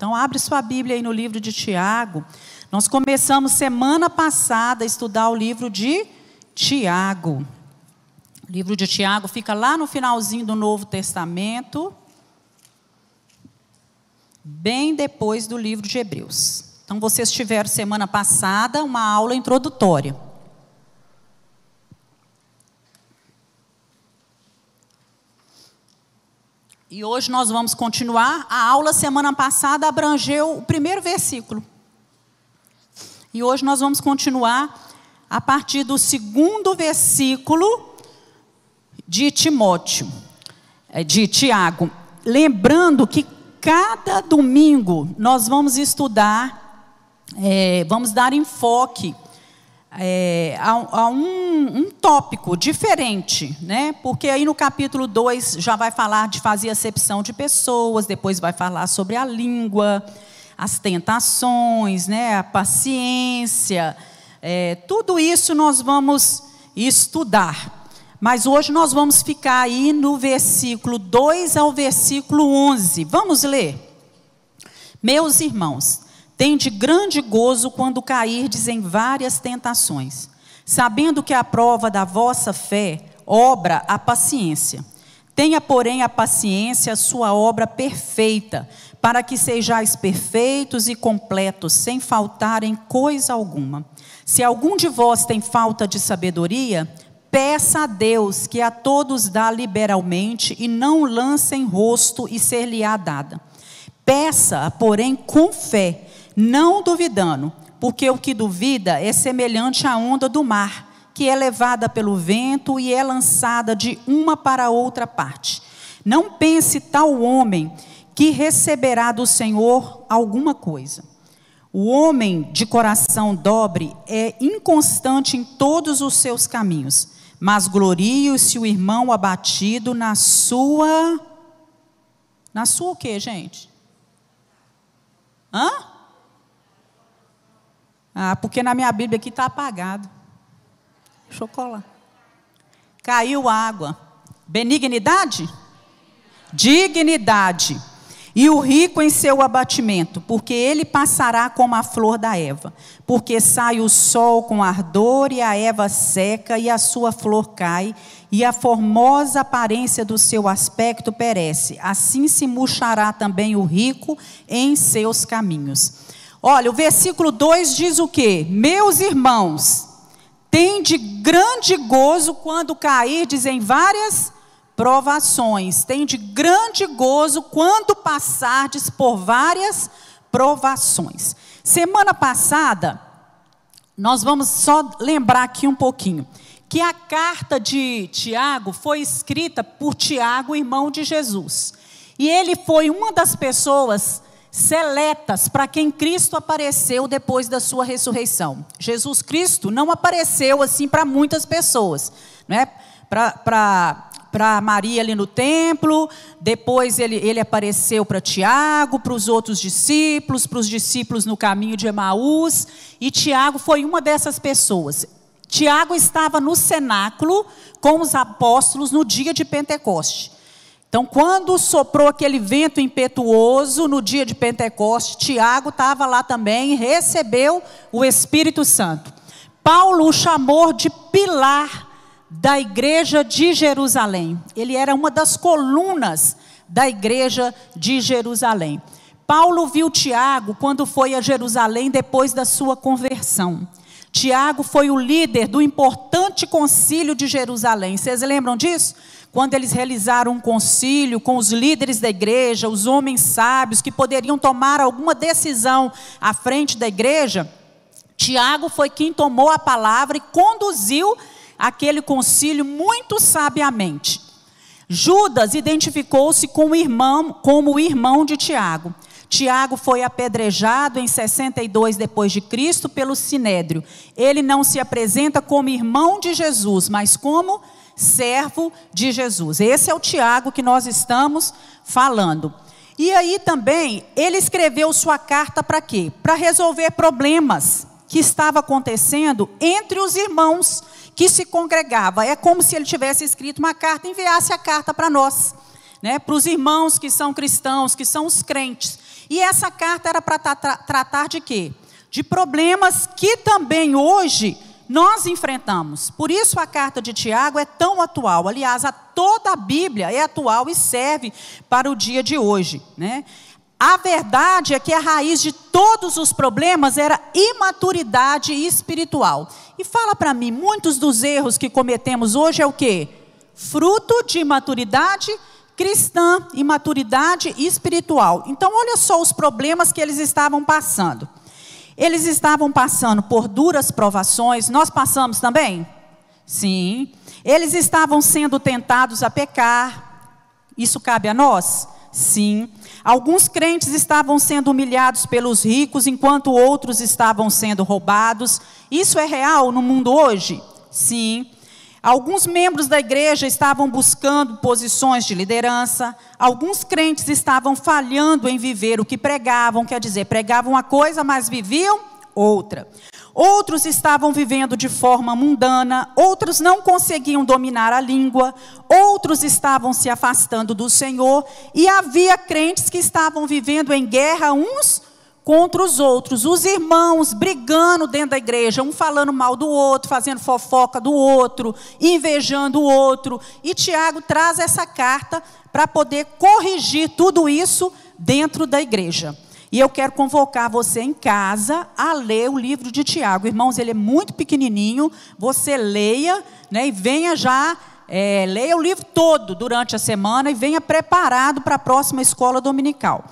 Então, abre sua Bíblia aí no livro de Tiago. Nós começamos semana passada a estudar o livro de Tiago. O livro de Tiago fica lá no finalzinho do Novo Testamento, bem depois do livro de Hebreus. Então, vocês tiveram semana passada uma aula introdutória. E hoje nós vamos continuar. A aula semana passada abrangeu o primeiro versículo. E hoje nós vamos continuar a partir do segundo versículo de Tiago. Lembrando que cada domingo nós vamos estudar, vamos dar enfoque a um tópico diferente, né? Porque aí no capítulo 2 já vai falar de fazer acepção de pessoas, depois vai falar sobre a língua, as tentações, né? A paciência, tudo isso nós vamos estudar. Mas hoje nós vamos ficar aí no versículo 2 ao versículo 11. Vamos ler? Meus irmãos, tende grande gozo quando cairdes em várias tentações, sabendo que a prova da vossa fé obra a paciência. Tenha, porém, a paciência sua obra perfeita, para que sejais perfeitos e completos, sem faltar em coisa alguma. Se algum de vós tem falta de sabedoria, peça a Deus, que a todos dá liberalmente, e não lance em rosto, e ser-lhe-á dada. Peça, porém, com fé, não duvidando, porque o que duvida é semelhante à onda do mar, que é levada pelo vento e é lançada de uma para outra parte. Não pense tal homem que receberá do Senhor alguma coisa. O homem de coração dobre é inconstante em todos os seus caminhos, mas glorie-se o irmão abatido na sua o quê, gente? Porque na minha Bíblia aqui está apagado. Deixa eu colar. Caiu água. Benignidade? Dignidade. E o rico em seu abatimento, porque ele passará como a flor da erva. Porque sai o sol com ardor e a erva seca e a sua flor cai, e a formosa aparência do seu aspecto perece. Assim se murchará também o rico em seus caminhos. Olha, o versículo 2 diz o quê? Meus irmãos, tende grande gozo quando cairdes em várias provações. Tende grande gozo quando passardes por várias provações. Semana passada, nós vamos só lembrar aqui um pouquinho, que a carta de Tiago foi escrita por Tiago, irmão de Jesus. E ele foi uma das pessoas seletas para quem Cristo apareceu depois da sua ressurreição. Jesus Cristo não apareceu assim para muitas pessoas, né? Para Maria ali no templo, depois ele apareceu para Tiago, para os outros discípulos, para os discípulos no caminho de Emaús, e Tiago foi uma dessas pessoas. Tiago estava no cenáculo com os apóstolos no dia de Pentecoste. Então, quando soprou aquele vento impetuoso no dia de Pentecoste, Tiago estava lá também e recebeu o Espírito Santo. Paulo o chamou de pilar da igreja de Jerusalém. Ele era uma das colunas da igreja de Jerusalém. Paulo viu Tiago quando foi a Jerusalém depois da sua conversão. Tiago foi o líder do importante concílio de Jerusalém. Vocês lembram disso? Quando eles realizaram um concílio com os líderes da igreja, os homens sábios que poderiam tomar alguma decisão à frente da igreja, Tiago foi quem tomou a palavra e conduziu aquele concílio muito sabiamente. Judas identificou-se como o irmão de Tiago. Tiago foi apedrejado em 62 depois de Cristo pelo Sinédrio. Ele não se apresenta como irmão de Jesus, mas como servo de Jesus. Esse é o Tiago que nós estamos falando. E aí também, ele escreveu sua carta para quê? Para resolver problemas que estavam acontecendo entre os irmãos que se congregavam. É como se ele tivesse escrito uma carta e enviasse a carta para nós, né? Para os irmãos que são cristãos, que são os crentes. E essa carta era para tratar de quê? De problemas que também hoje nós enfrentamos. Por isso a carta de Tiago é tão atual. Aliás, toda a Bíblia é atual e serve para o dia de hoje, né? A verdade é que a raiz de todos os problemas era imaturidade espiritual. E fala para mim, muitos dos erros que cometemos hoje é o quê? Fruto de imaturidade cristã, imaturidade espiritual. Então, olha só os problemas que eles estavam passando. Eles estavam passando por duras provações. Nós passamos também? Sim. Eles estavam sendo tentados a pecar. Isso cabe a nós? Sim. Alguns crentes estavam sendo humilhados pelos ricos, enquanto outros estavam sendo roubados. Isso é real no mundo hoje? Sim. Alguns membros da igreja estavam buscando posições de liderança. Alguns crentes estavam falhando em viver o que pregavam, quer dizer, pregavam uma coisa, mas viviam outra. Outros estavam vivendo de forma mundana, outros não conseguiam dominar a língua, outros estavam se afastando do Senhor, e havia crentes que estavam vivendo em guerra uns contra os outros, os irmãos brigando dentro da igreja, um falando mal do outro, fazendo fofoca do outro, invejando o outro. E Tiago traz essa carta para poder corrigir tudo isso dentro da igreja. E eu quero convocar você em casa a ler o livro de Tiago. Irmãos, ele é muito pequenininho, você leia, né, e venha já, leia o livro todo durante a semana e venha preparado para a próxima escola dominical.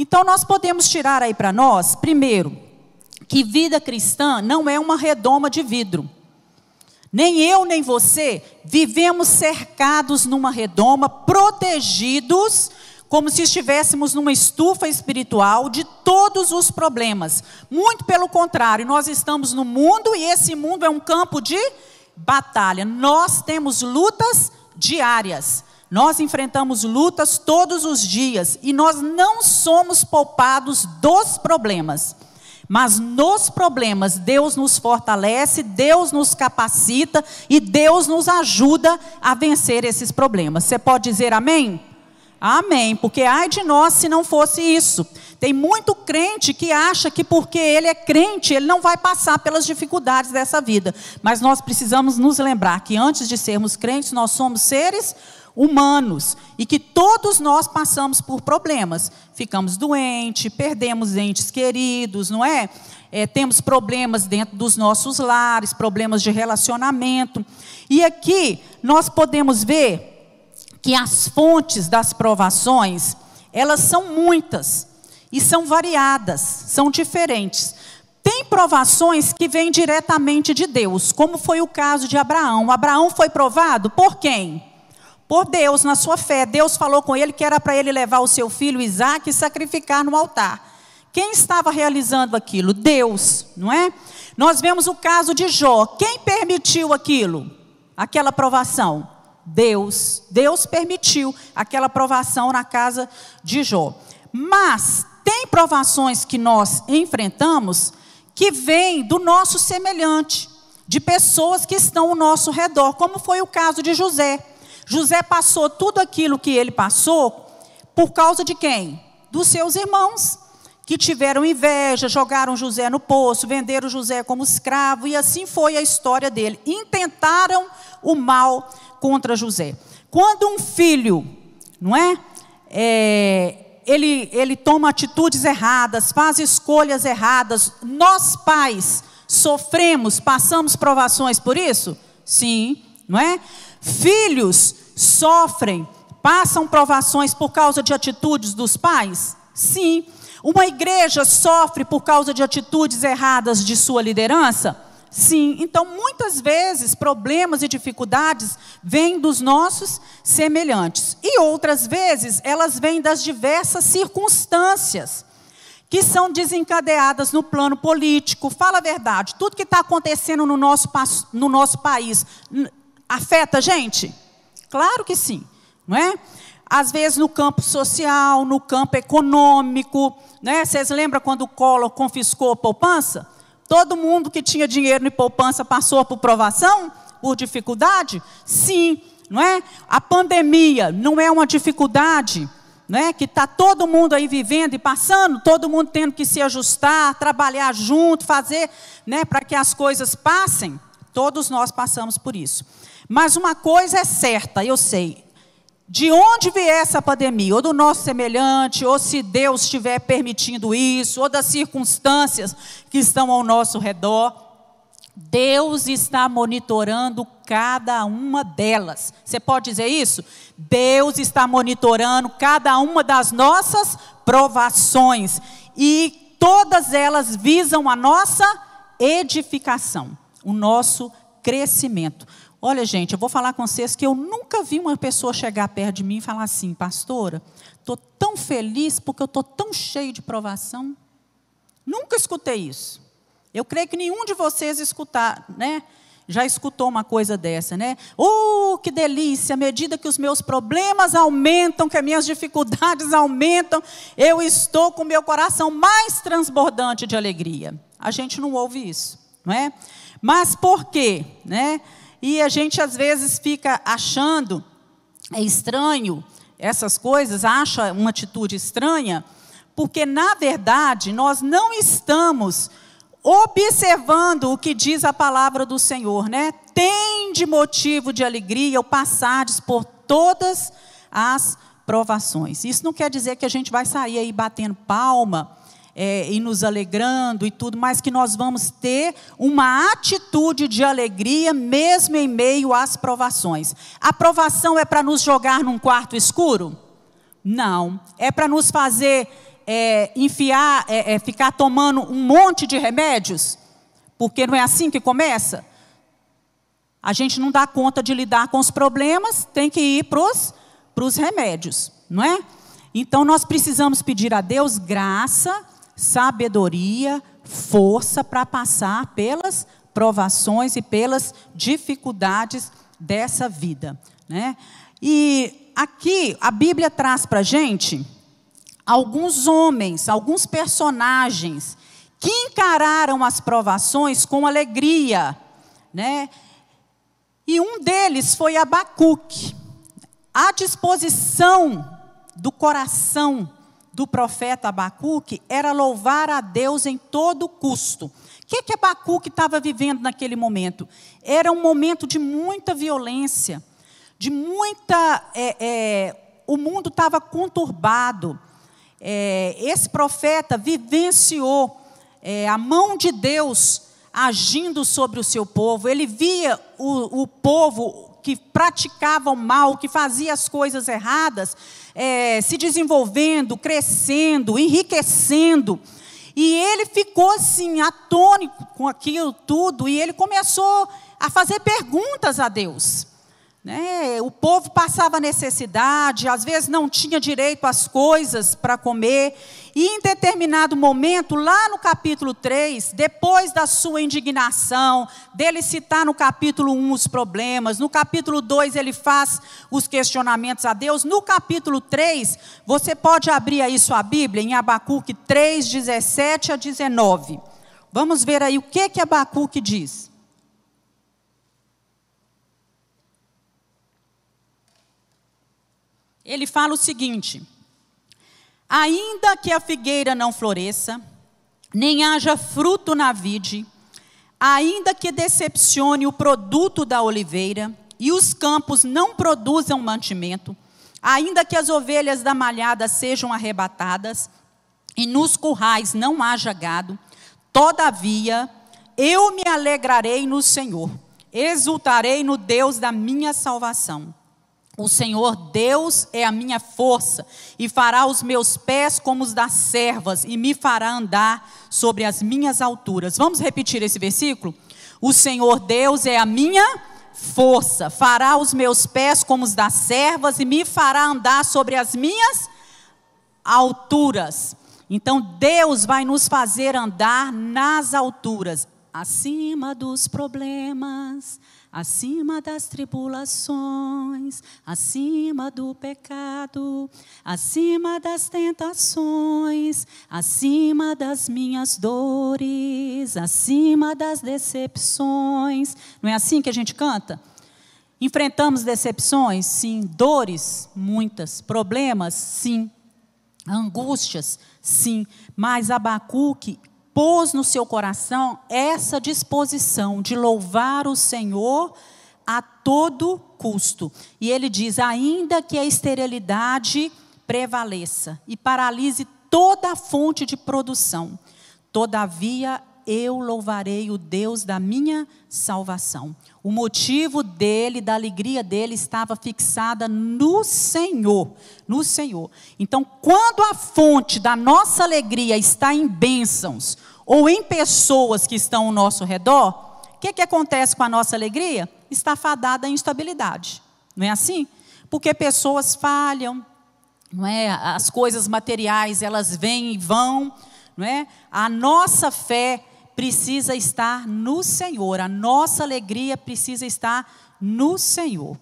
Então, nós podemos tirar aí para nós, primeiro, que vida cristã não é uma redoma de vidro. Nem eu, nem você vivemos cercados numa redoma, protegidos, como se estivéssemos numa estufa espiritual de todos os problemas. Muito pelo contrário, nós estamos no mundo e esse mundo é um campo de batalha. Nós temos lutas diárias. Nós enfrentamos lutas todos os dias e nós não somos poupados dos problemas. Mas nos problemas, Deus nos fortalece, Deus nos capacita e Deus nos ajuda a vencer esses problemas. Você pode dizer amém? Amém, porque ai de nós se não fosse isso. Tem muito crente que acha que porque ele é crente, ele não vai passar pelas dificuldades dessa vida. Mas nós precisamos nos lembrar que antes de sermos crentes, nós somos seres humanos, e que todos nós passamos por problemas, ficamos doentes, perdemos entes queridos, não é? Temos problemas dentro dos nossos lares, problemas de relacionamento, e aqui nós podemos ver que as fontes das provações, elas são muitas, e são variadas, são diferentes. Tem provações que vêm diretamente de Deus, como foi o caso de Abraão. Abraão foi provado por quem? Por Deus, na sua fé. Deus falou com ele que era para ele levar o seu filho Isaque e sacrificar no altar. Quem estava realizando aquilo? Deus, não é? Nós vemos o caso de Jó. Quem permitiu aquilo? Aquela provação? Deus. Deus permitiu aquela provação na casa de Jó. Mas tem provações que nós enfrentamos que vêm do nosso semelhante, de pessoas que estão ao nosso redor, como foi o caso de José. José passou tudo aquilo que ele passou por causa de quem? Dos seus irmãos, que tiveram inveja, jogaram José no poço, venderam José como escravo, e assim foi a história dele. Intentaram o mal contra José. Quando um filho, não é? Ele toma atitudes erradas, faz escolhas erradas, nós pais sofremos, passamos provações por isso? Sim, não é? Filhos sofrem, passam provações por causa de atitudes dos pais? Sim. Uma igreja sofre por causa de atitudes erradas de sua liderança? Sim. Então, muitas vezes, problemas e dificuldades vêm dos nossos semelhantes. E outras vezes, elas vêm das diversas circunstâncias que são desencadeadas no plano político. Fala a verdade, tudo que está acontecendo no nosso país afeta a gente? Claro que sim, não é? Às vezes no campo social, no campo econômico, né? Vocês lembram quando o Collor confiscou a poupança? Todo mundo que tinha dinheiro em poupança passou por provação, por dificuldade? Sim, não é? A pandemia não é uma dificuldade né, que está todo mundo aí vivendo e passando, todo mundo tendo que se ajustar, trabalhar junto, fazer, né, para que as coisas passem. Todos nós passamos por isso. Mas uma coisa é certa, eu sei, de onde vier essa pandemia, ou do nosso semelhante, ou se Deus estiver permitindo isso, ou das circunstâncias que estão ao nosso redor, Deus está monitorando cada uma delas. Você pode dizer isso? Deus está monitorando cada uma das nossas provações, e todas elas visam a nossa edificação, o nosso crescimento. Olha, gente, eu vou falar com vocês que eu nunca vi uma pessoa chegar perto de mim e falar assim: pastora, estou tão feliz porque eu estou tão cheio de provação. Nunca escutei isso. Eu creio que nenhum de vocês já escutou uma coisa dessa, né? Oh, que delícia, à medida que os meus problemas aumentam, que as minhas dificuldades aumentam, eu estou com o meu coração mais transbordante de alegria. A gente não ouve isso, não é? Mas por quê, né? E a gente às vezes fica achando estranho essas coisas, acha uma atitude estranha, porque na verdade nós não estamos observando o que diz a palavra do Senhor, né? Tende motivo de alegria ao passardes por todas as provações. Isso não quer dizer que a gente vai sair aí batendo palma, e nos alegrando e tudo, mas que nós vamos ter uma atitude de alegria mesmo em meio às provações. A provação é para nos jogar num quarto escuro? Não. É para nos fazer ficar tomando um monte de remédios? Porque não é assim que começa? A gente não dá conta de lidar com os problemas, tem que ir para os remédios, não é? Então nós precisamos pedir a Deus graça, sabedoria, força para passar pelas provações e pelas dificuldades dessa vida, né? E aqui a Bíblia traz para a gente alguns homens, alguns personagens que encararam as provações com alegria, né? E um deles foi Abacuque. A disposição do coração do profeta Abacuque era louvar a Deus em todo custo. O que Abacuque estava vivendo naquele momento? Era um momento de muita violência, de muita... o mundo estava conturbado. Esse profeta vivenciou a mão de Deus agindo sobre o seu povo. Ele via o povo que praticava o mal, que fazia as coisas erradas, se desenvolvendo, crescendo, enriquecendo. E ele ficou assim, atônito com aquilo tudo, e ele começou a fazer perguntas a Deus. Né? O povo passava necessidade, às vezes não tinha direito às coisas para comer, e em determinado momento, lá no capítulo 3, depois da sua indignação, dele citar no capítulo 1 os problemas, no capítulo 2 ele faz os questionamentos a Deus, no capítulo 3, você pode abrir aí sua Bíblia, em Abacuque 3, 17 a 19. Vamos ver aí o que Abacuque diz. Ele fala o seguinte: ainda que a figueira não floresça, nem haja fruto na vide, ainda que decepcione o produto da oliveira, e os campos não produzam mantimento, ainda que as ovelhas da malhada sejam arrebatadas, e nos currais não haja gado, todavia eu me alegrarei no Senhor, exultarei no Deus da minha salvação. O Senhor Deus é a minha força, e fará os meus pés como os das servas, e me fará andar sobre as minhas alturas. Vamos repetir esse versículo? O Senhor Deus é a minha força, fará os meus pés como os das servas, e me fará andar sobre as minhas alturas. Então Deus vai nos fazer andar nas alturas, acima dos problemas, acima das tribulações, acima do pecado, acima das tentações, acima das minhas dores, acima das decepções. Não é assim que a gente canta? Enfrentamos decepções? Sim. Dores? Muitas. Problemas? Sim. angústias, sim, mas Abacuque pôs no seu coração essa disposição de louvar o Senhor a todo custo. E ele diz: ainda que a esterilidade prevaleça e paralise toda a fonte de produção, todavia eu louvarei o Deus da minha salvação. O motivo dele, da alegria dele, estava fixada no Senhor, no Senhor. Então, quando a fonte da nossa alegria está em bênçãos, ou em pessoas que estão ao nosso redor, o que acontece com a nossa alegria? Está fadada à instabilidade, não é assim? Porque pessoas falham, não é? As coisas materiais, elas vêm e vão, não é? A nossa fé precisa estar no Senhor, a nossa alegria precisa estar no Senhor,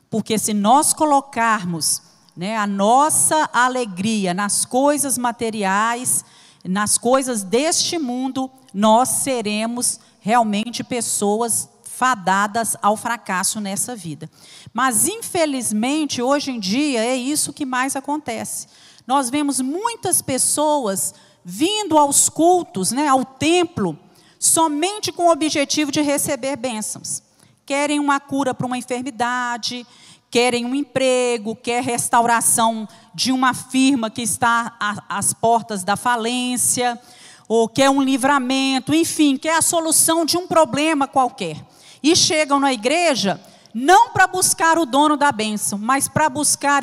porque se nós colocarmos, né, a nossa alegria nas coisas materiais, nas coisas deste mundo, nós seremos realmente pessoas fadadas ao fracasso nessa vida. Mas infelizmente hoje em dia é isso que mais acontece. Nós vemos muitas pessoas vindo aos cultos, né, ao templo, somente com o objetivo de receber bênçãos. Querem uma cura para uma enfermidade, querem um emprego, quer restauração de uma firma que está às portas da falência, ou quer um livramento, enfim, quer a solução de um problema qualquer. E chegam na igreja não para buscar o dono da bênção, mas para buscar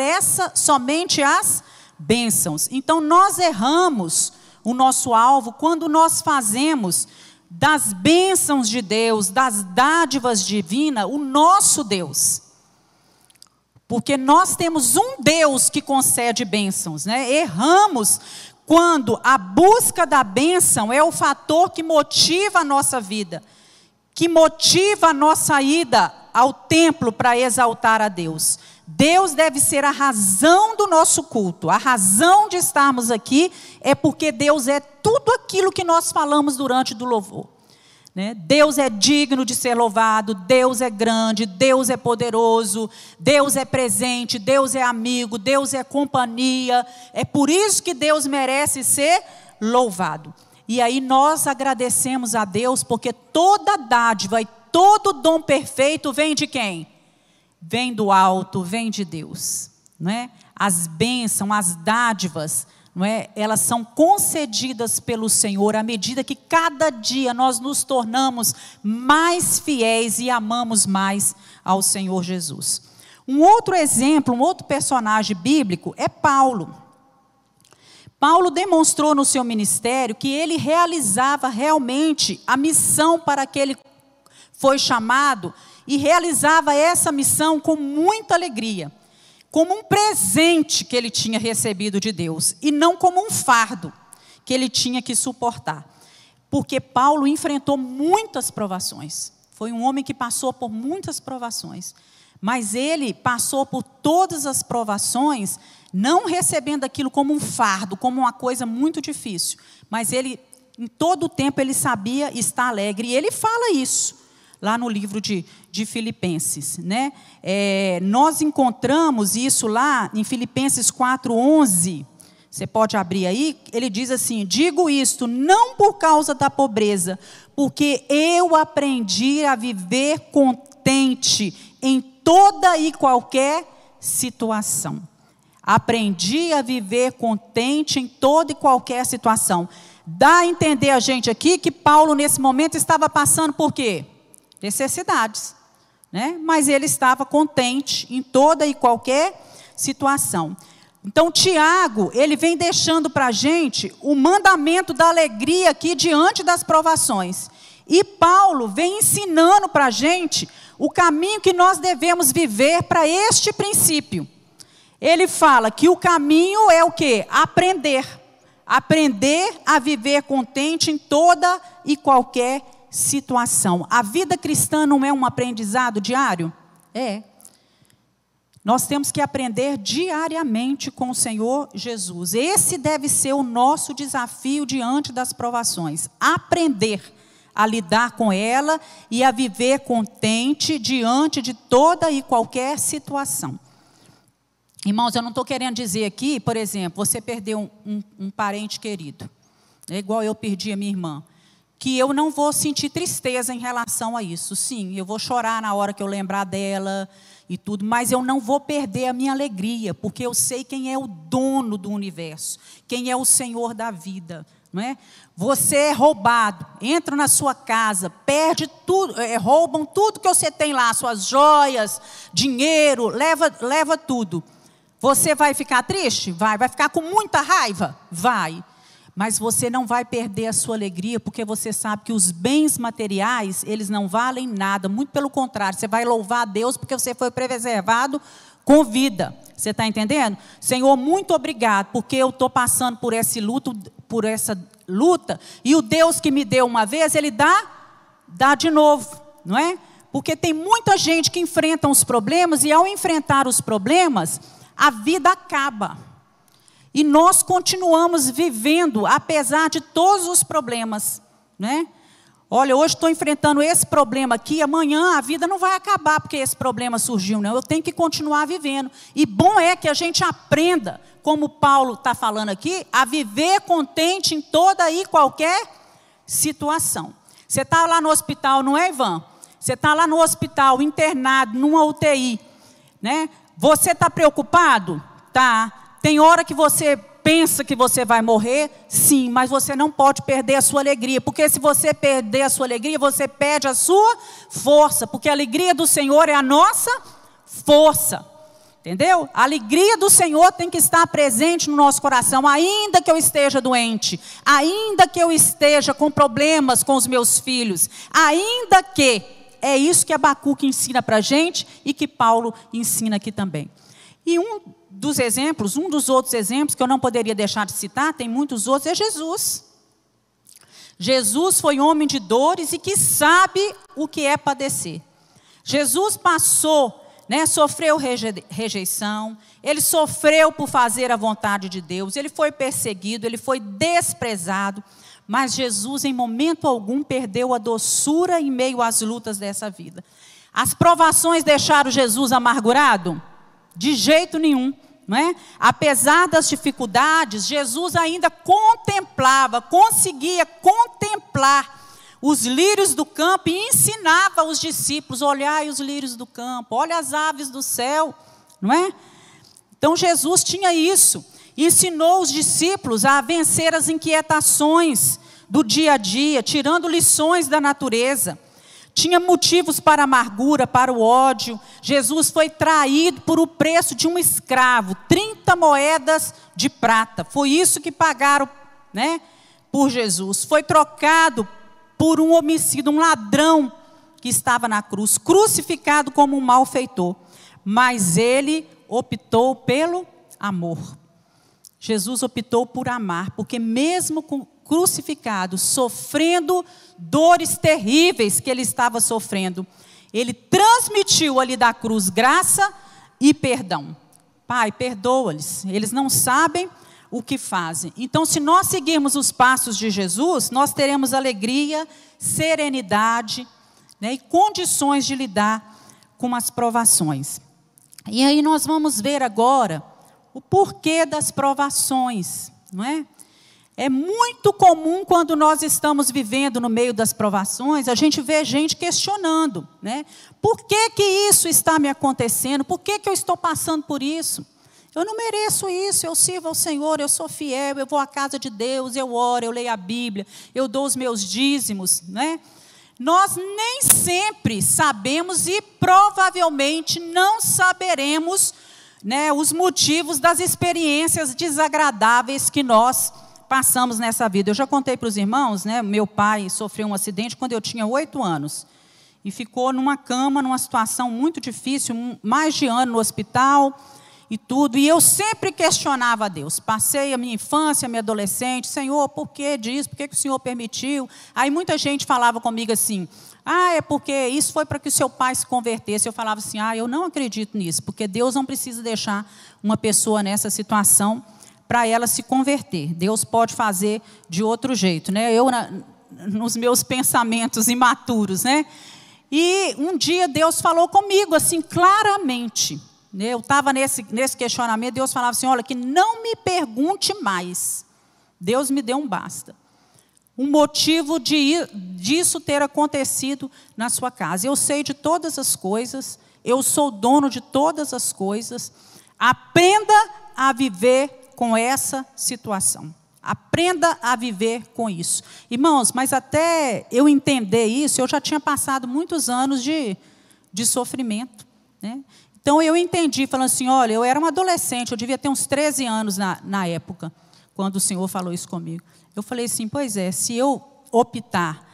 somente as bênçãos. Então nós erramos o nosso alvo quando nós fazemos das bênçãos de Deus, das dádivas divinas, o nosso Deus. Porque nós temos um Deus que concede bênçãos, né? Erramos quando a busca da bênção é o fator que motiva a nossa vida, que motiva a nossa ida ao templo para exaltar a Deus. Deus deve ser a razão do nosso culto. A razão de estarmos aqui é porque Deus é tudo aquilo que nós falamos durante o louvor, né? Deus é digno de ser louvado, Deus é grande, Deus é poderoso, Deus é presente, Deus é amigo, Deus é companhia. É por isso que Deus merece ser louvado. E aí nós agradecemos a Deus, porque toda dádiva e todo dom perfeito vem de quem? Vem do alto, vem de Deus, não é? As bênçãos, as dádivas, não é? Elas são concedidas pelo Senhor à medida que cada dia nós nos tornamos mais fiéis e amamos mais ao Senhor Jesus. Um outro exemplo, um outro personagem bíblico é Paulo. Paulo demonstrou no seu ministério que ele realizava realmente a missão para que ele foi chamado, e realizava essa missão com muita alegria, como um presente que ele tinha recebido de Deus, e não como um fardo que ele tinha que suportar. Porque Paulo enfrentou muitas provações, foi um homem que passou por muitas provações, mas ele passou por todas as provações, não recebendo aquilo como um fardo, como uma coisa muito difícil, mas ele, em todo o tempo, ele sabia estar alegre, e ele fala isso lá no livro de Filipenses, né? Nós encontramos isso lá em Filipenses 4:11, você pode abrir aí, ele diz assim: digo isto não por causa da pobreza, porque eu aprendi a viver contente em toda e qualquer situação. Aprendi a viver contente em toda e qualquer situação. Dá a entender a gente aqui que Paulo nesse momento estava passando por quê? Necessidades, né? Mas ele estava contente em toda e qualquer situação. Então Tiago, ele vem deixando para a gente o mandamento da alegria aqui diante das provações. E Paulo vem ensinando para a gente o caminho que nós devemos viver para este princípio. Ele fala que o caminho é o quê? Aprender. Aprender a viver contente em toda e qualquer situação. A vida cristã não é um aprendizado diário? É. Nós temos que aprender diariamente com o Senhor Jesus. Esse deve ser o nosso desafio diante das provações. Aprender a lidar com ela e a viver contente diante de toda e qualquer situação. Irmãos, eu não estou querendo dizer aqui, por exemplo, você perdeu um parente querido, é igual eu perdi a minha irmã, que eu não vou sentir tristeza em relação a isso. Sim, eu vou chorar na hora que eu lembrar dela e tudo, mas eu não vou perder a minha alegria, porque eu sei quem é o dono do universo, quem é o Senhor da vida, não é? Você é roubado, entra na sua casa, perde tudo, roubam tudo que você tem lá, suas joias, dinheiro, leva tudo. Você vai ficar triste? Vai ficar com muita raiva? Vai. Mas você não vai perder a sua alegria, porque você sabe que os bens materiais, eles não valem nada. Muito pelo contrário, você vai louvar a Deus, porque você foi preservado com vida. Você está entendendo? Senhor, muito obrigado, porque eu estou passando por essa luta, e o Deus que me deu uma vez, Ele dá de novo, não é? Porque tem muita gente que enfrenta os problemas, e ao enfrentar os problemas, a vida acaba. E nós continuamos vivendo, apesar de todos os problemas, né? Olha, hoje estou enfrentando esse problema aqui, amanhã a vida não vai acabar porque esse problema surgiu, não. Eu tenho que continuar vivendo. E bom é que a gente aprenda, como Paulo está falando aqui, a viver contente em toda e qualquer situação. Você está lá no hospital, não é, Ivan? Você está lá no hospital, internado, numa UTI, né? Você está preocupado? Tá. Tem hora que você pensa que você vai morrer? Sim, mas você não pode perder a sua alegria, porque se você perder a sua alegria, você perde a sua força, porque a alegria do Senhor é a nossa força, entendeu? A alegria do Senhor tem que estar presente no nosso coração, ainda que eu esteja doente, ainda que eu esteja com problemas com os meus filhos, ainda que, é isso que Abacuque ensina para a gente e que Paulo ensina aqui também. E um dos outros exemplos que eu não poderia deixar de citar, tem muitos outros, é Jesus. Jesus foi homem de dores e que sabe o que é padecer. Jesus passou, né, sofreu rejeição, ele sofreu por fazer a vontade de Deus, ele foi perseguido, ele foi desprezado, mas Jesus em momento algum perdeu a doçura em meio às lutas dessa vida. As provações deixaram Jesus amargurado? De jeito nenhum, não é? Apesar das dificuldades, Jesus ainda conseguia contemplar os lírios do campo e ensinava os discípulos: olhai os lírios do campo, olha as aves do céu, não é? Então Jesus tinha isso, ensinou os discípulos a vencer as inquietações do dia a dia, tirando lições da natureza. Tinha motivos para a amargura, para o ódio. Jesus foi traído por o preço de um escravo, 30 moedas de prata. Foi isso que pagaram, né, por Jesus. Foi trocado por um homicida, um ladrão que estava na cruz, crucificado como um malfeitor. Mas ele optou pelo amor. Jesus optou por amar, porque mesmo crucificado, sofrendo dores terríveis que ele estava sofrendo, ele transmitiu ali da cruz graça e perdão. Pai, perdoa-lhes, eles não sabem o que fazem. Então, se nós seguirmos os passos de Jesus, nós teremos alegria, serenidade, né, e condições de lidar com as provações. E aí nós vamos ver agora o porquê das provações, não é? É muito comum quando nós estamos vivendo no meio das provações, a gente vê gente questionando, né? Por que que isso está me acontecendo? Por que que eu estou passando por isso? Eu não mereço isso, eu sirvo ao Senhor, eu sou fiel, eu vou à casa de Deus, eu oro, eu leio a Bíblia, eu dou os meus dízimos, né? Nós nem sempre sabemos e provavelmente não saberemos, né, os motivos das experiências desagradáveis que nós passamos nessa vida. Eu já contei para os irmãos, né, meu pai sofreu um acidente quando eu tinha 8 anos. E ficou numa cama, numa situação muito difícil, mais de ano no hospital e tudo. E eu sempre questionava a Deus. Passei a minha infância, a minha adolescente, Senhor, por que disso? Por que que o Senhor permitiu? Aí muita gente falava comigo assim, é porque isso foi para que o seu pai se convertesse. Eu falava assim, eu não acredito nisso, porque Deus não precisa deixar uma pessoa nessa situação para ela se converter. Deus pode fazer de outro jeito, né? Eu, nos meus pensamentos imaturos, né? E um dia Deus falou comigo assim claramente, Eu estava nesse questionamento, Deus falava assim, olha, que não me pergunte mais. Deus me deu um basta. Um motivo disso ter acontecido na sua casa. Eu sei de todas as coisas, eu sou dono de todas as coisas. Aprenda a viver com essa situação. Aprenda a viver com isso. Irmãos, mas até eu entender isso, eu já tinha passado muitos anos de sofrimento, né? Então eu entendi, falando assim, olha, eu era uma adolescente, eu devia ter uns 13 anos na época, quando o Senhor falou isso comigo. Eu falei assim, pois é, se eu optar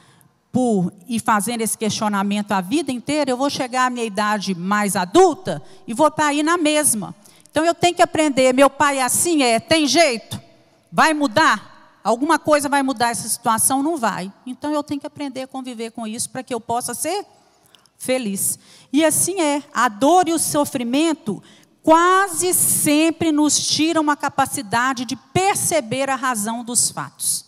por ir fazendo esse questionamento a vida inteira, eu vou chegar à minha idade mais adulta e vou estar aí na mesma. Então eu tenho que aprender, meu pai é assim, tem jeito? Vai mudar? Alguma coisa vai mudar essa situação? Não vai. Então eu tenho que aprender a conviver com isso para que eu possa ser feliz. E assim a dor e o sofrimento quase sempre nos tiram a capacidade de perceber a razão dos fatos.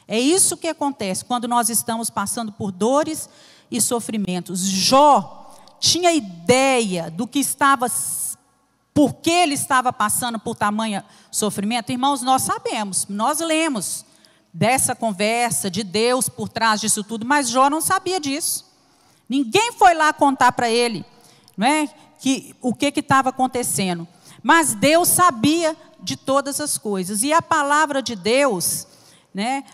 É isso que acontece quando nós estamos passando por dores e sofrimentos. Jó tinha ideia do que estava, por que ele estava passando por tamanho sofrimento. Irmãos, nós sabemos, nós lemos dessa conversa de Deus por trás disso tudo, mas Jó não sabia disso. Ninguém foi lá contar para ele, não é, o que estava acontecendo. Mas Deus sabia de todas as coisas. E a palavra de Deus, né,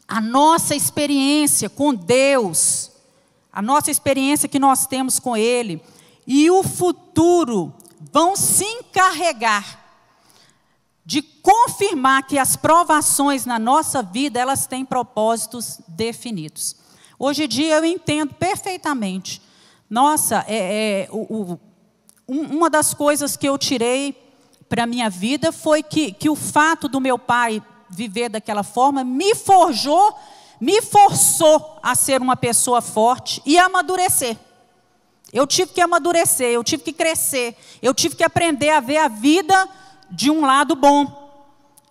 a nossa experiência com Deus, a nossa experiência que nós temos com Ele, e o futuro vão se encarregar de confirmar que as provações na nossa vida, elas têm propósitos definidos. Hoje em dia eu entendo perfeitamente. Nossa, uma das coisas que eu tirei para a minha vida foi que o fato do meu pai viver daquela forma me forçou a ser uma pessoa forte e a amadurecer. Eu tive que amadurecer, eu tive que crescer, eu tive que aprender a ver a vida de um lado bom,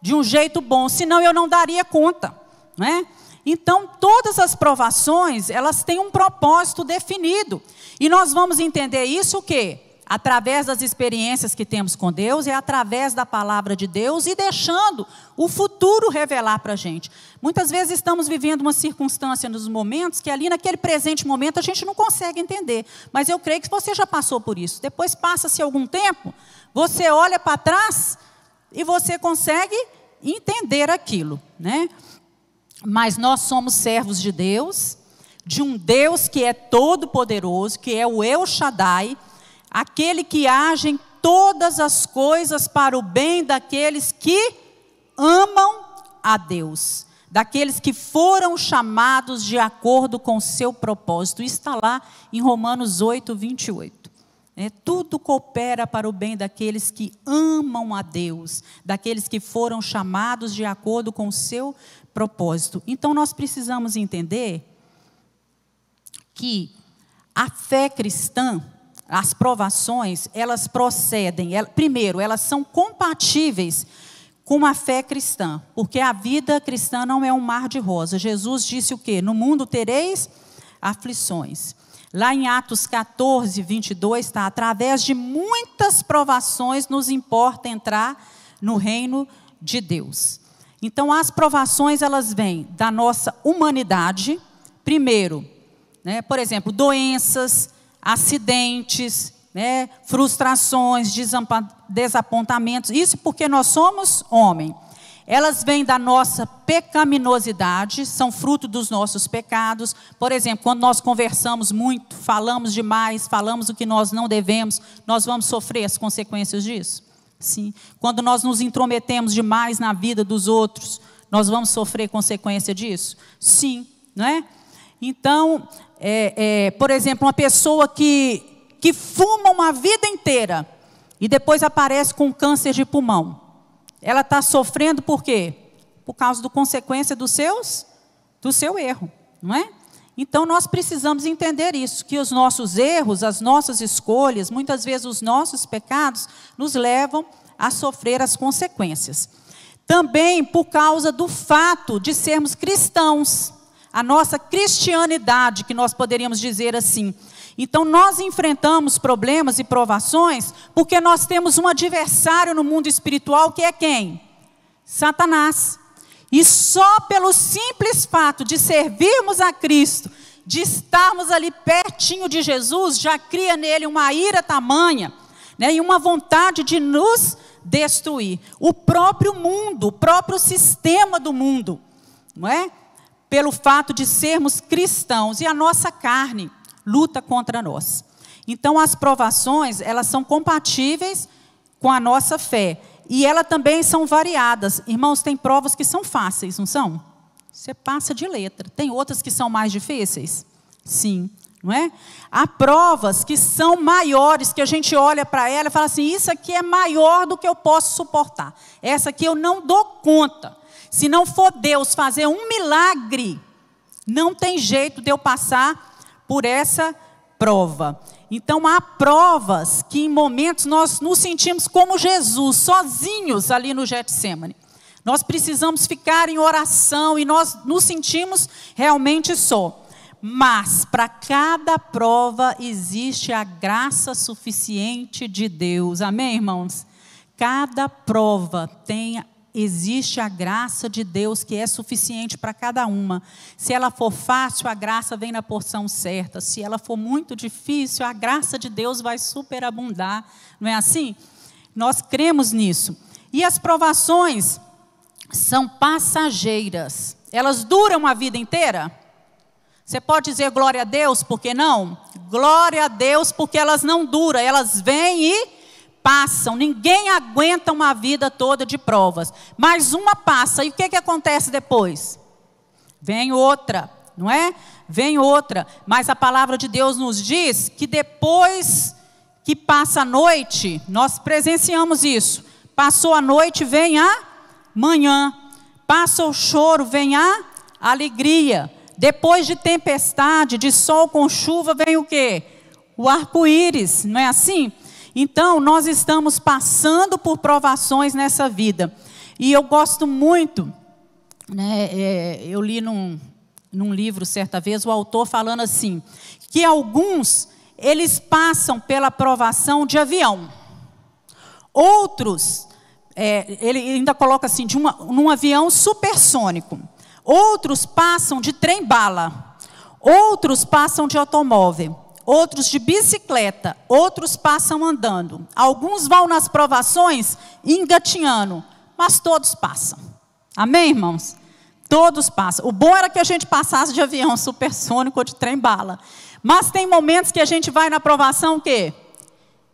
de um jeito bom, senão eu não daria conta, não é? Então, todas as provações, elas têm um propósito definido. E nós vamos entender isso o quê? Através das experiências que temos com Deus, é através da palavra de Deus e deixando o futuro revelar para a gente. Muitas vezes estamos vivendo uma circunstância nos momentos que ali naquele presente momento a gente não consegue entender. Mas eu creio que você já passou por isso. Depois passa-se algum tempo, você olha para trás e você consegue entender aquilo, né? Mas nós somos servos de Deus, de um Deus que é todo-poderoso, que é o El Shaddai, aquele que age em todas as coisas para o bem daqueles que amam a Deus, daqueles que foram chamados de acordo com o seu propósito. Isso está lá em Romanos 8, 28. Tudo coopera para o bem daqueles que amam a Deus, daqueles que foram chamados de acordo com o seu propósito. Então nós precisamos entender que a fé cristã, as provações, elas procedem, primeiro, elas são compatíveis com a fé cristã, porque a vida cristã não é um mar de rosas. Jesus disse o quê? No mundo tereis aflições. Lá em Atos 14, 22, está, através de muitas provações nos importa entrar no reino de Deus. Então, as provações, elas vêm da nossa humanidade, primeiro, né, por exemplo, doenças, acidentes, né, frustrações, desapontamentos, isso porque nós somos homem. Elas vêm da nossa pecaminosidade, são fruto dos nossos pecados. Por exemplo, quando nós conversamos muito, falamos demais, falamos o que nós não devemos, nós vamos sofrer as consequências disso? Sim. Quando nós nos intrometemos demais na vida dos outros, nós vamos sofrer consequência disso? Sim, não é? Então, por exemplo, uma pessoa que fuma uma vida inteira e depois aparece com câncer de pulmão, ela está sofrendo por quê? Por causa da consequência do seu erro, não é? Então nós precisamos entender isso, que os nossos erros, as nossas escolhas, muitas vezes os nossos pecados, nos levam a sofrer as consequências. Também por causa do fato de sermos cristãos. a nossa cristianidade, que nós poderíamos dizer assim. Então, nós enfrentamos problemas e provações porque nós temos um adversário no mundo espiritual, que é quem? Satanás. E só pelo simples fato de servirmos a Cristo, de estarmos ali pertinho de Jesus, já cria nele uma ira tamanha, né, e uma vontade de nos destruir. O próprio mundo, o próprio sistema do mundo, não é? Pelo fato de sermos cristãos, e a nossa carne luta contra nós. Então, as provações, elas são compatíveis com a nossa fé. E elas também são variadas. Irmãos, tem provas que são fáceis, não são? Você passa de letra. Tem outras que são mais difíceis? Sim, não é? Há provas que são maiores, que a gente olha para ela e fala assim, isso aqui é maior do que eu posso suportar. Essa aqui eu não dou conta. Se não for Deus fazer um milagre, não tem jeito de eu passar por essa prova. Então, há provas que em momentos nós nos sentimos como Jesus, sozinhos ali no Getsêmani. Nós precisamos ficar em oração e nós nos sentimos realmente só. Mas, para cada prova, existe a graça suficiente de Deus. Amém, irmãos? Cada prova existe a graça de Deus que é suficiente para cada uma. Se ela for fácil, a graça vem na porção certa. Se ela for muito difícil, a graça de Deus vai superabundar. Não é assim? Nós cremos nisso. E as provações são passageiras. Elas duram a vida inteira? Você pode dizer glória a Deus, por que não? Glória a Deus, porque elas não duram. Elas vêm e passam. Ninguém aguenta uma vida toda de provas. Mas uma passa. E o que acontece depois? Vem outra, não é? Vem outra. Mas a palavra de Deus nos diz que depois que passa a noite, nós presenciamos isso. Passou a noite, vem a manhã. Passa o choro, vem a alegria. Depois de tempestade, de sol com chuva, vem o quê? O arco-íris, não é assim? Então, nós estamos passando por provações nessa vida. E eu gosto muito, né, eu li num livro certa vez, o autor falando assim, que alguns, eles passam pela provação de avião. Outros, ele ainda coloca assim, num avião supersônico. Outros passam de trem-bala, outros passam de automóvel, outros de bicicleta, outros passam andando. Alguns vão nas provações engatinhando, mas todos passam. Amém, irmãos? Todos passam. O bom era que a gente passasse de avião supersônico ou de trem-bala. Mas tem momentos que a gente vai na provação o quê?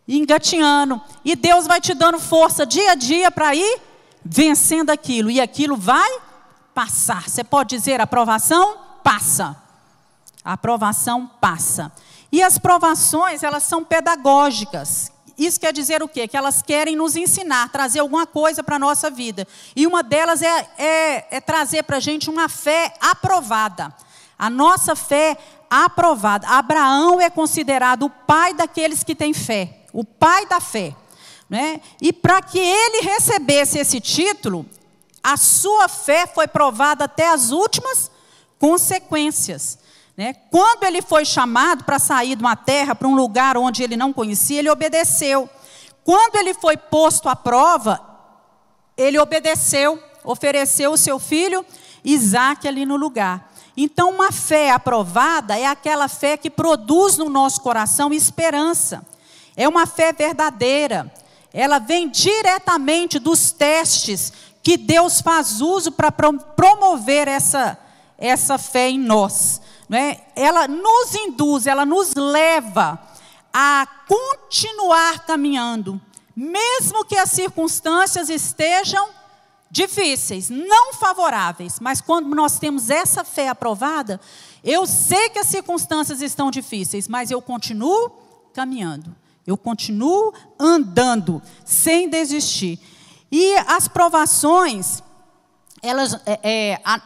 Engatinhando. E Deus vai te dando força dia a dia para ir vencendo aquilo. E aquilo vai passar. Você pode dizer, a provação passa. A provação passa. E as provações, elas são pedagógicas. Isso quer dizer o quê? Que elas querem nos ensinar, trazer alguma coisa para a nossa vida. E uma delas é trazer para a gente uma fé aprovada. A nossa fé aprovada. Abraão é considerado o pai daqueles que têm fé. O pai da fé. Né? E para que ele recebesse esse título, a sua fé foi provada até as últimas consequências. Né? Quando ele foi chamado para sair de uma terra, para um lugar onde ele não conhecia, ele obedeceu. Quando ele foi posto à prova, ele obedeceu, ofereceu o seu filho Isaque ali no lugar. Então, uma fé aprovada é aquela fé que produz no nosso coração esperança. É uma fé verdadeira. Ela vem diretamente dos testes que Deus faz uso para promover essa fé em nós. Né? Ela nos induz, ela nos leva a continuar caminhando, mesmo que as circunstâncias estejam difíceis, não favoráveis. Mas quando nós temos essa fé aprovada, eu sei que as circunstâncias estão difíceis, mas eu continuo caminhando, eu continuo andando, sem desistir. E as provações,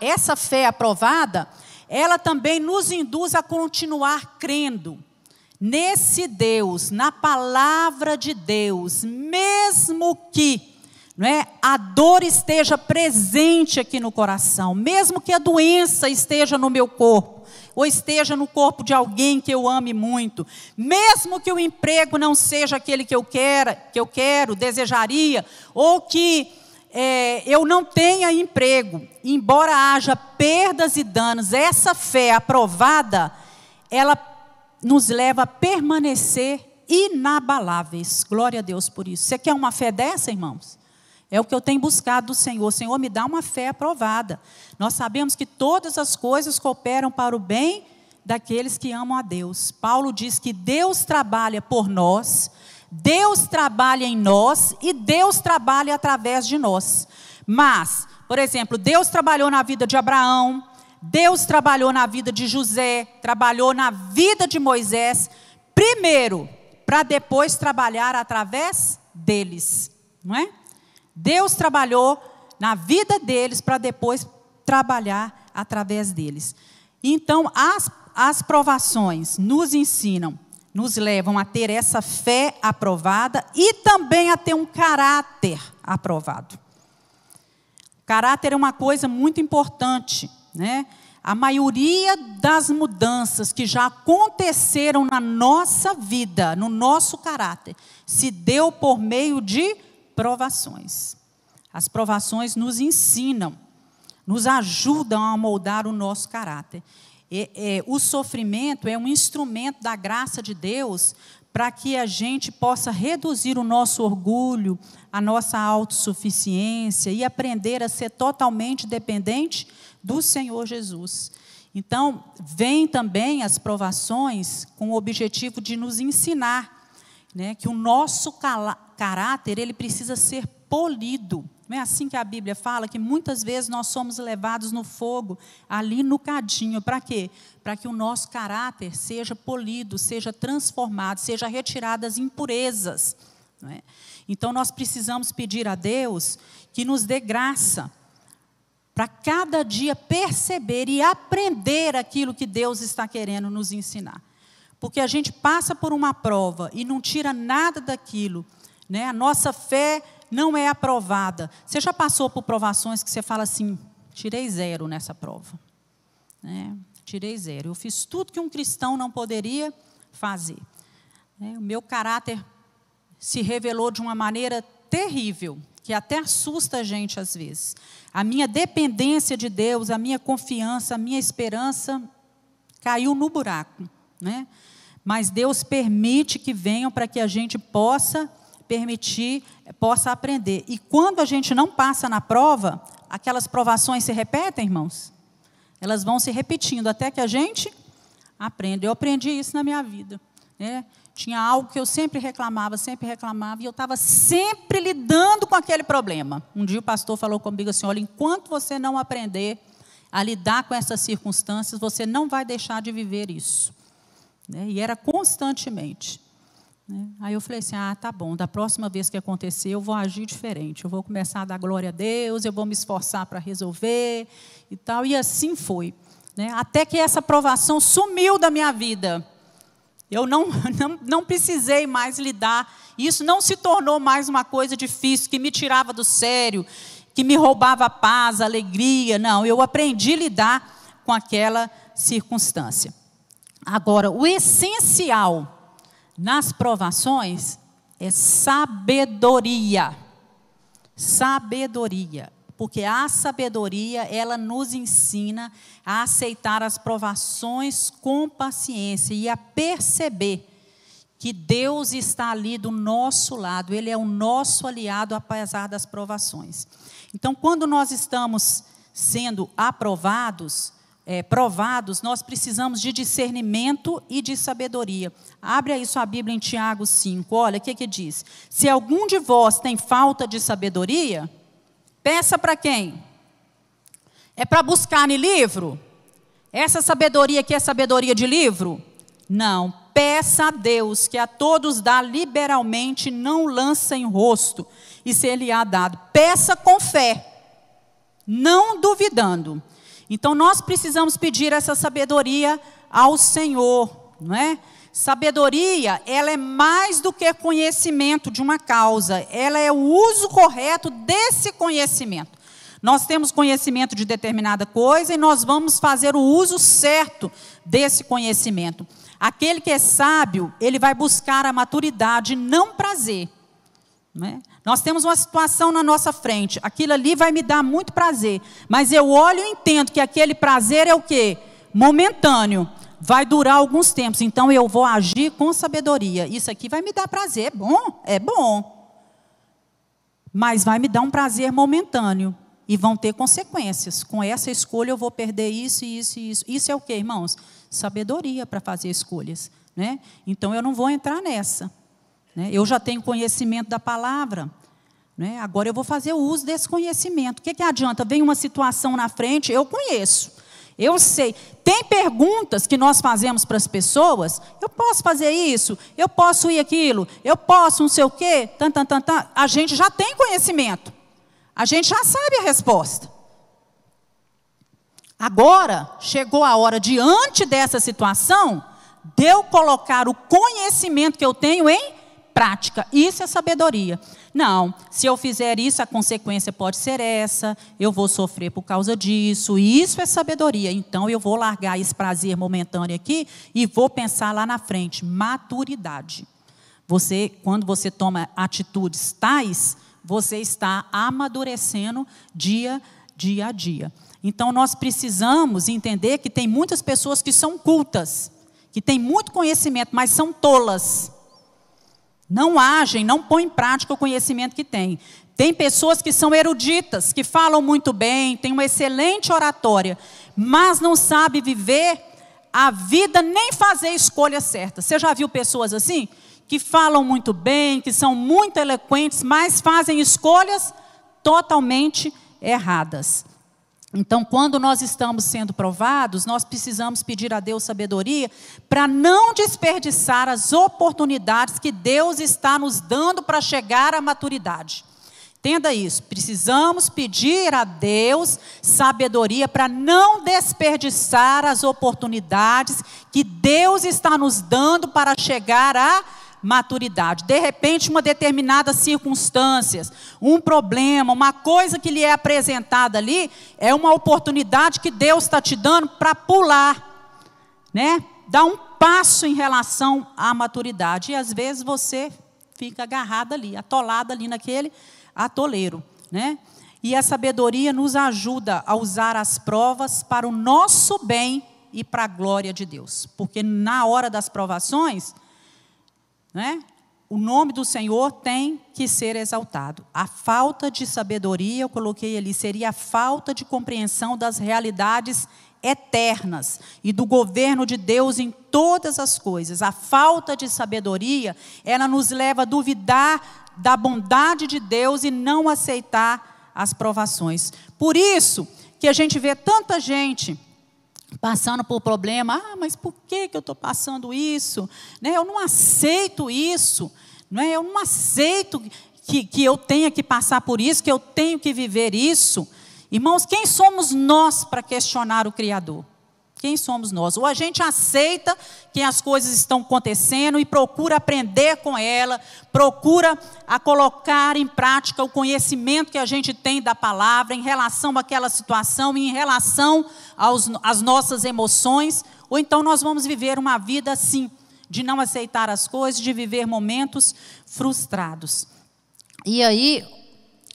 essa fé aprovada, ela também nos induz a continuar crendo nesse Deus, na palavra de Deus, mesmo que não é? A dor esteja presente aqui no coração, mesmo que a doença esteja no meu corpo, ou esteja no corpo de alguém que eu ame muito, mesmo que o emprego não seja aquele que eu quero, desejaria, ou que eu não tenha emprego, embora haja perdas e danos, essa fé aprovada, ela nos leva a permanecer inabaláveis. Glória a Deus por isso. Você quer uma fé dessa, irmãos? É o que eu tenho buscado do Senhor. Senhor, me dá uma fé aprovada. Nós sabemos que todas as coisas cooperam para o bem daqueles que amam a Deus. Paulo diz que Deus trabalha por nós, Deus trabalha em nós e Deus trabalha através de nós. Mas, por exemplo, Deus trabalhou na vida de Abraão, Deus trabalhou na vida de José, trabalhou na vida de Moisés, primeiro, para depois trabalhar através deles, não é? Deus trabalhou na vida deles para depois trabalhar através deles. Então, as provações nos ensinam, nos levam a ter essa fé aprovada e também a ter um caráter aprovado. Caráter é uma coisa muito importante, né? A maioria das mudanças que já aconteceram na nossa vida, no nosso caráter, se deu por meio de provações. As provações nos ensinam, nos ajudam a moldar o nosso caráter. O sofrimento é um instrumento da graça de Deus para que a gente possa reduzir o nosso orgulho, a nossa autossuficiência e aprender a ser totalmente dependente do Senhor Jesus. Então, vem também as provações com o objetivo de nos ensinar, né, que o nosso caráter ele precisa ser polido. Não é assim que a Bíblia fala, que muitas vezes nós somos levados no fogo, ali no cadinho. Para quê? Para que o nosso caráter seja polido, seja transformado, seja retirado as impurezas. Não é? Então, nós precisamos pedir a Deus que nos dê graça, para cada dia perceber e aprender aquilo que Deus está querendo nos ensinar. Porque a gente passa por uma prova e não tira nada daquilo, né? A nossa fé não é aprovada. Você já passou por provações que você fala assim, tirei 0 nessa prova, né? Tirei 0. Eu fiz tudo que um cristão não poderia fazer. O meu caráter se revelou de uma maneira terrível, que até assusta a gente às vezes. A minha dependência de Deus, a minha confiança, a minha esperança caiu no buraco, né? Mas Deus permite que venham para que a gente possa aprender. E quando a gente não passa na prova, aquelas provações se repetem, irmãos? Elas vão se repetindo até que a gente aprenda. Eu aprendi isso na minha vida, né? Tinha algo que eu sempre reclamava, e eu estava sempre lidando com aquele problema. Um dia o pastor falou comigo assim, olha, enquanto você não aprender a lidar com essas circunstâncias, você não vai deixar de viver isso. E era constantemente. Aí eu falei assim, tá bom, da próxima vez que acontecer, eu vou agir diferente. Eu vou começar a dar glória a Deus, eu vou me esforçar para resolver e tal. E assim foi. Até que essa provação sumiu da minha vida. Eu não precisei mais lidar. Isso não se tornou mais uma coisa difícil, que me tirava do sério, que me roubava a paz, a alegria. Não, eu aprendi a lidar com aquela circunstância. Agora, o essencial nas provações é sabedoria. Sabedoria. Porque a sabedoria, ela nos ensina a aceitar as provações com paciência e a perceber que Deus está ali do nosso lado, Ele é o nosso aliado apesar das provações. Então, quando nós estamos sendo provados, nós precisamos de discernimento e de sabedoria. Abre aí sua Bíblia em Tiago 5, olha o que diz. Se algum de vós tem falta de sabedoria, peça para quem? É para buscar no livro? Essa sabedoria aqui é sabedoria de livro? Não. Peça a Deus, que a todos dá liberalmente, não lança em rosto, e ser-lhe-á dado. Peça com fé, não duvidando. Então, nós precisamos pedir essa sabedoria ao Senhor, não é? Sabedoria, ela é mais do que conhecimento de uma causa, ela é o uso correto desse conhecimento. Nós temos conhecimento de determinada coisa e nós vamos fazer o uso certo desse conhecimento. Aquele que é sábio, ele vai buscar a maturidade, não prazer. Né? Nós temos uma situação na nossa frente, aquilo ali vai me dar muito prazer, mas eu olho e entendo que aquele prazer é o quê? Momentâneo, vai durar alguns tempos, então eu vou agir com sabedoria. Isso aqui vai me dar prazer, é bom, mas vai me dar um prazer momentâneo. E vão ter consequências. Com essa escolha eu vou perder isso, isso e isso. Isso é o quê, irmãos? Sabedoria para fazer escolhas. Né? Então eu não vou entrar nessa. Né? Eu já tenho conhecimento da palavra. Né? Agora eu vou fazer o uso desse conhecimento. O que adianta? Vem uma situação na frente, eu conheço. Eu sei. Tem perguntas que nós fazemos para as pessoas. Eu posso fazer isso? Eu posso ir aquilo? Eu posso não sei o quê? A gente já tem conhecimento. A gente já sabe a resposta. Agora, chegou a hora, diante dessa situação, de eu colocar o conhecimento que eu tenho em prática. Isso é sabedoria. Não, se eu fizer isso, a consequência pode ser essa, eu vou sofrer por causa disso, isso é sabedoria. Então, eu vou largar esse prazer momentâneo aqui e vou pensar lá na frente. Maturidade. Quando você toma atitudes tais, você está amadurecendo dia a dia. Então, nós precisamos entender que tem muitas pessoas que são cultas, que têm muito conhecimento, mas são tolas. Não agem, não põem em prática o conhecimento que têm. Tem pessoas que são eruditas, que falam muito bem, têm uma excelente oratória, mas não sabem viver a vida nem fazer escolhas certas. Você já viu pessoas assim? Que falam muito bem, que são muito eloquentes, mas fazem escolhas totalmente erradas. Então, quando nós estamos sendo provados, nós precisamos pedir a Deus sabedoria para não desperdiçar as oportunidades que Deus está nos dando para chegar à maturidade. Entenda isso, precisamos pedir a Deus sabedoria para não desperdiçar as oportunidades que Deus está nos dando para chegar à maturidade. De repente, uma determinada circunstância, um problema, uma coisa que lhe é apresentada ali, é uma oportunidade que Deus está te dando para pular, né? Dar um passo em relação à maturidade. E às vezes você fica agarrado ali, atolado ali naquele atoleiro, né? E a sabedoria nos ajuda a usar as provas para o nosso bem e para a glória de Deus. Porque na hora das provações, né, o nome do Senhor tem que ser exaltado. A falta de sabedoria, eu coloquei ali, seria a falta de compreensão das realidades eternas e do governo de Deus em todas as coisas. A falta de sabedoria, ela nos leva a duvidar da bondade de Deus e não aceitar as provações. Por isso que a gente vê tanta gente passando por problema. Mas por que eu estou passando isso? Né? Eu não aceito isso. Né? Eu não aceito que eu tenha que passar por isso, que eu tenho que viver isso. Irmãos, quem somos nós para questionar o Criador? Quem somos nós? Ou a gente aceita que as coisas estão acontecendo e procura aprender com ela, procura a colocar em prática o conhecimento que a gente tem da palavra em relação àquela situação e em relação às nossas emoções, ou então nós vamos viver uma vida assim, de não aceitar as coisas, de viver momentos frustrados. E aí,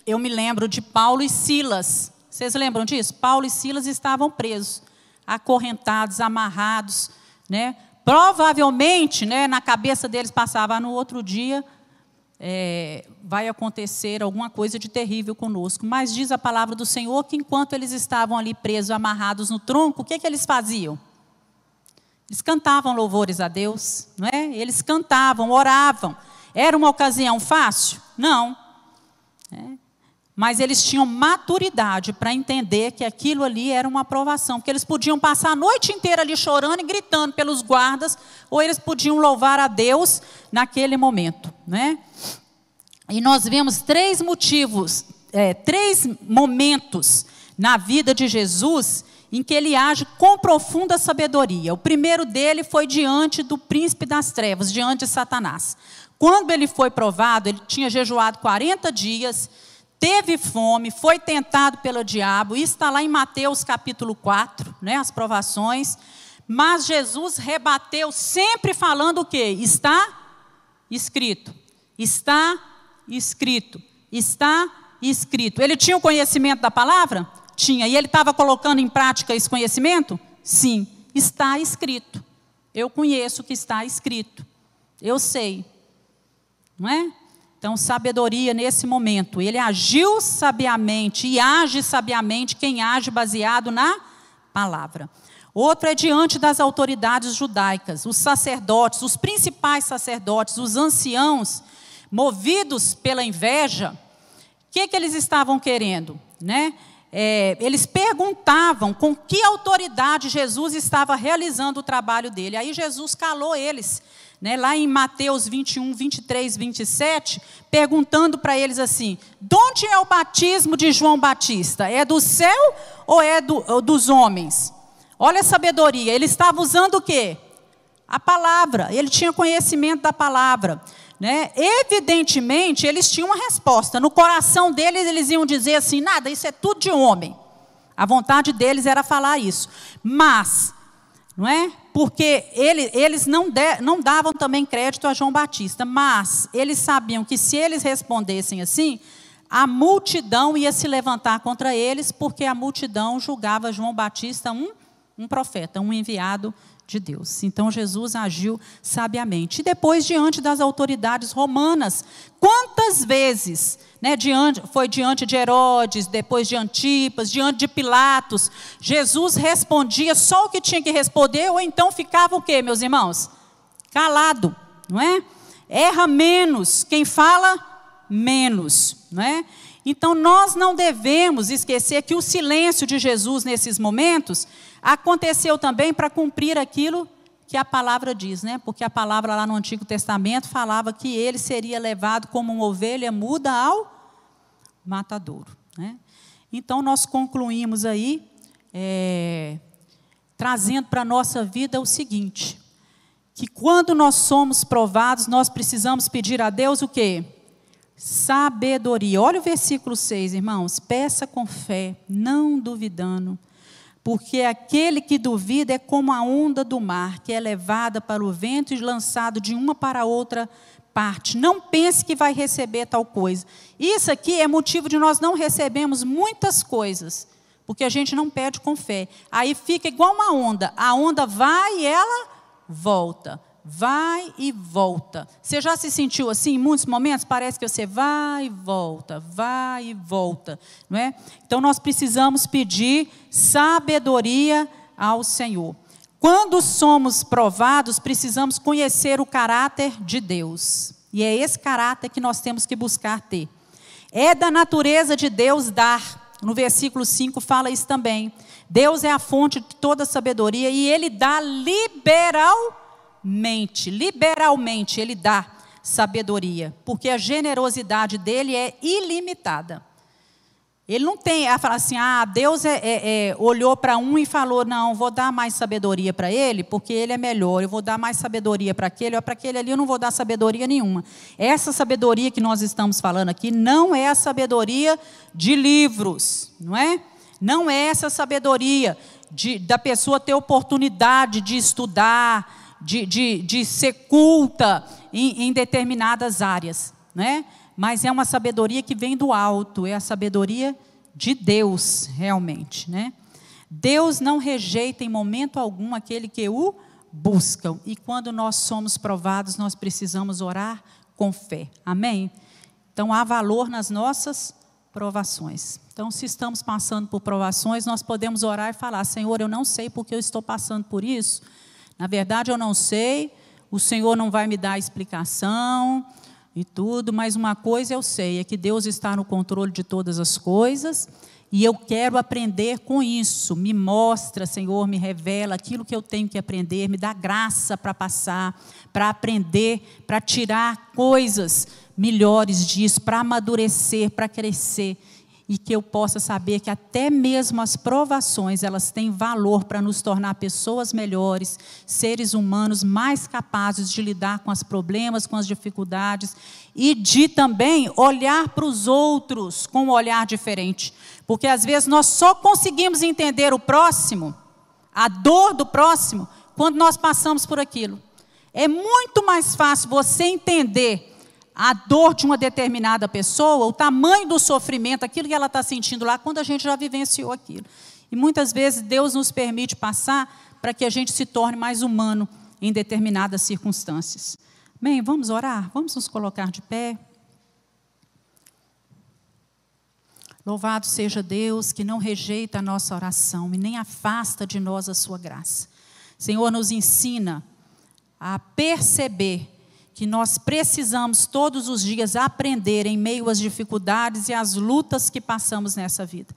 eu me lembro de Paulo e Silas. Vocês lembram disso? Paulo e Silas estavam presos, acorrentados, amarrados, né? Provavelmente, né, na cabeça deles passava, no outro dia vai acontecer alguma coisa de terrível conosco. Mas diz a palavra do Senhor que enquanto eles estavam ali presos, amarrados no tronco, o que eles faziam? Eles cantavam louvores a Deus, não é? Eles cantavam, oravam. Era uma ocasião fácil? Não. Mas eles tinham maturidade para entender que aquilo ali era uma aprovação, porque eles podiam passar a noite inteira ali chorando e gritando pelos guardas, ou eles podiam louvar a Deus naquele momento, né? E nós vemos três momentos na vida de Jesus em que ele age com profunda sabedoria. O primeiro dele foi diante do príncipe das trevas, diante de Satanás. Quando ele foi provado, ele tinha jejuado 40 dias, teve fome, foi tentado pelo diabo. Isso está lá em Mateus capítulo 4, né, as provações. Mas Jesus rebateu sempre falando o quê? Está escrito. Está escrito. Está escrito. Ele tinha o conhecimento da palavra? Tinha. E ele estava colocando em prática esse conhecimento? Sim. Está escrito. Eu conheço o que está escrito. Eu sei. Não é? Então, sabedoria nesse momento. Ele agiu sabiamente e age sabiamente quem age baseado na palavra. Outro é diante das autoridades judaicas, os sacerdotes, os principais sacerdotes, os anciãos, movidos pela inveja. O que eles estavam querendo? Né? Eles perguntavam com que autoridade Jesus estava realizando o trabalho dele. Aí Jesus calou eles, né? Lá em Mateus 21, 23, 27, perguntando para eles assim: de onde é o batismo de João Batista? É do céu ou é dos homens? Olha a sabedoria, ele estava usando o quê? A palavra, ele tinha conhecimento da palavra. Né? Evidentemente, eles tinham uma resposta. No coração deles, eles iam dizer assim: nada, isso é tudo de homem. A vontade deles era falar isso. Mas, não é? Porque eles não davam também crédito a João Batista. Mas eles sabiam que se eles respondessem assim, a multidão ia se levantar contra eles, porque a multidão julgava João Batista um profeta, um enviado de Deus. Então Jesus agiu sabiamente. E depois diante das autoridades romanas, quantas vezes, né, foi diante de Herodes, depois de Antipas, diante de Pilatos, Jesus respondia só o que tinha que responder, ou então ficava o quê, meus irmãos? Calado, não é? Erra menos quem fala menos, não é? Então nós não devemos esquecer que o silêncio de Jesus nesses momentos aconteceu também para cumprir aquilo que a palavra diz, né? Porque a palavra lá no Antigo Testamento falava que ele seria levado como uma ovelha muda ao matadouro, né? Então nós concluímos aí, trazendo para a nossa vida o seguinte, que quando nós somos provados, nós precisamos pedir a Deus o quê? Sabedoria. Olha o versículo 6, irmãos. Peça com fé, não duvidando, porque aquele que duvida é como a onda do mar, que é levada para o vento e lançado de uma para outra parte. Não pense que vai receber tal coisa. Isso aqui é motivo de nós não recebermos muitas coisas, porque a gente não pede com fé. Aí fica igual uma onda. A onda vai e ela volta. Vai e volta. Você já se sentiu assim em muitos momentos? Parece que você vai e volta, não é? Então nós precisamos pedir sabedoria ao Senhor. Quando somos provados, precisamos conhecer o caráter de Deus. E é esse caráter que nós temos que buscar ter. É da natureza de Deus dar. No versículo 5 fala isso também. Deus é a fonte de toda sabedoria e Ele dá liberalmente Ele dá sabedoria, porque a generosidade dele é ilimitada. Ele não tem a falar assim, Deus olhou para um e falou, não, vou dar mais sabedoria para ele, porque ele é melhor, eu vou dar mais sabedoria para aquele ali eu não vou dar sabedoria nenhuma. Essa sabedoria que nós estamos falando aqui não é a sabedoria de livros, não é? Não é essa sabedoria da pessoa ter oportunidade de estudar, de ser culta em determinadas áreas, né? Mas é uma sabedoria que vem do alto, é a sabedoria de Deus, realmente, né? Deus não rejeita em momento algum aquele que o buscam, e quando nós somos provados, nós precisamos orar com fé, amém? Então há valor nas nossas provações. Então, se estamos passando por provações, nós podemos orar e falar, Senhor, eu não sei porque eu estou passando por isso. Na verdade, eu não sei, o Senhor não vai me dar explicação e tudo, mas uma coisa eu sei, é que Deus está no controle de todas as coisas e eu quero aprender com isso. Me mostra, Senhor, me revela aquilo que eu tenho que aprender, me dá graça para passar, para aprender, para tirar coisas melhores disso, para amadurecer, para crescer. e que eu possa saber que até mesmo as provações, elas têm valor para nos tornar pessoas melhores, seres humanos mais capazes de lidar com os problemas, com as dificuldades, e de também olhar para os outros com um olhar diferente. Porque às vezes nós só conseguimos entender o próximo, a dor do próximo, quando nós passamos por aquilo. É muito mais fácil você entender a dor de uma determinada pessoa, o tamanho do sofrimento, aquilo que ela está sentindo lá, quando a gente já vivenciou aquilo. E muitas vezes Deus nos permite passar para que a gente se torne mais humano em determinadas circunstâncias. Bem, vamos orar? Vamos nos colocar de pé? Louvado seja Deus, que não rejeita a nossa oração e nem afasta de nós a sua graça. Senhor, nos ensina a perceber que nós precisamos todos os dias aprender em meio às dificuldades e às lutas que passamos nessa vida.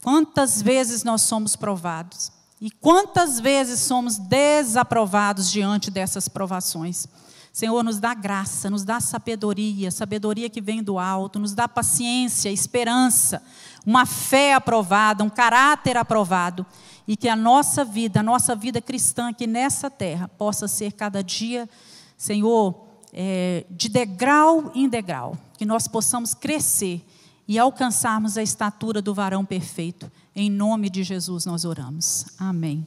Quantas vezes nós somos provados e quantas vezes somos desaprovados diante dessas provações. Senhor, nos dá graça, nos dá sabedoria, sabedoria que vem do alto, nos dá paciência, esperança, uma fé aprovada, um caráter aprovado, e que a nossa vida cristã aqui nessa terra possa ser cada dia, Senhor, de degrau em degrau, que nós possamos crescer e alcançarmos a estatura do varão perfeito. Em nome de Jesus nós oramos. Amém.